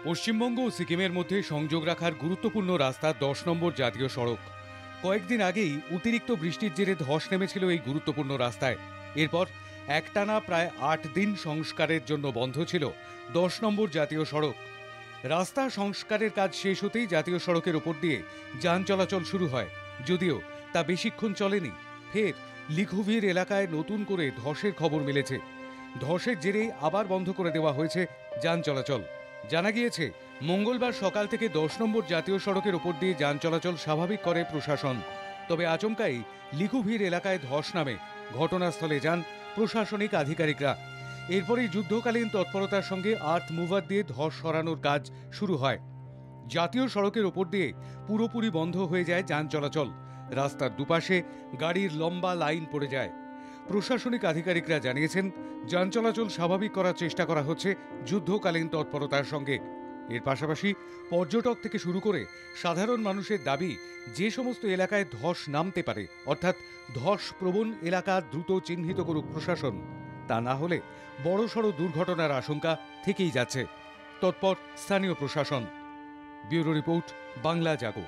পশ্চিমবঙ্গ ও সিকিমের মধ্যে সংযোগ রাখার গুরুত্বপূর্ণ রাস্তা 10 নম্বর জাতীয় সড়ক। কয়েকদিন আগেই অতিরিক্ত বৃষ্টির জেরে ধস নেমেছিল এই গুরুত্বপূর্ণ রাস্তায়। এরপর একটানা প্রায় 8 দিন সংস্কারের জন্য বন্ধ ছিল 10 নম্বর জাতীয় সড়ক। রাস্তা সংস্কারের কাজ শেষ হতেই জাতীয় সড়কের ওপর দিয়ে যান চলাচল শুরু হয়, যদিও তা বেশিক্ষণ চলেনি। ফের লিখুভির এলাকায় নতুন করে ধসের খবর মিলেছে। ধসের জেরেই আবার বন্ধ করে দেওয়া হয়েছে যান চলাচল। জানা গিয়েছে, মঙ্গলবার সকাল থেকে 10 নম্বর জাতীয় সড়কের ওপর দিয়ে যান চলাচল স্বাভাবিক করে প্রশাসন। তবে আচমকাই লিখুভির এলাকায় ধস নামে ঘটনাস্থলে যান প্রশাসনিক আধিকারিকরা। এরপরেই যুদ্ধকালীন তৎপরতার সঙ্গে আর্থ মুভার দিয়ে ধস সরানোর কাজ শুরু হয়। জাতীয় সড়কের ওপর দিয়ে পুরোপুরি বন্ধ হয়ে যায় যান চলাচল। রাস্তার দুপাশে গাড়ির লম্বা লাইন পড়ে যায়। প্রশাসনিক আধিকারিকরা জানিয়েছেন, যান চলাচল স্বাভাবিক করার চেষ্টা করা হচ্ছে যুদ্ধকালীন তৎপরতার সঙ্গে। এর পাশাপাশি পর্যটক থেকে শুরু করে সাধারণ মানুষের দাবি, যে সমস্ত এলাকায় ধস নামতে পারে, অর্থাৎ ধস প্রবণ এলাকা দ্রুত চিহ্নিত করুক প্রশাসন। তা না হলে বড়সড় দুর্ঘটনার আশঙ্কা থেকেই যাচ্ছে। তৎপর স্থানীয় প্রশাসন। ব্যুরো রিপোর্ট, বাংলা জাগো।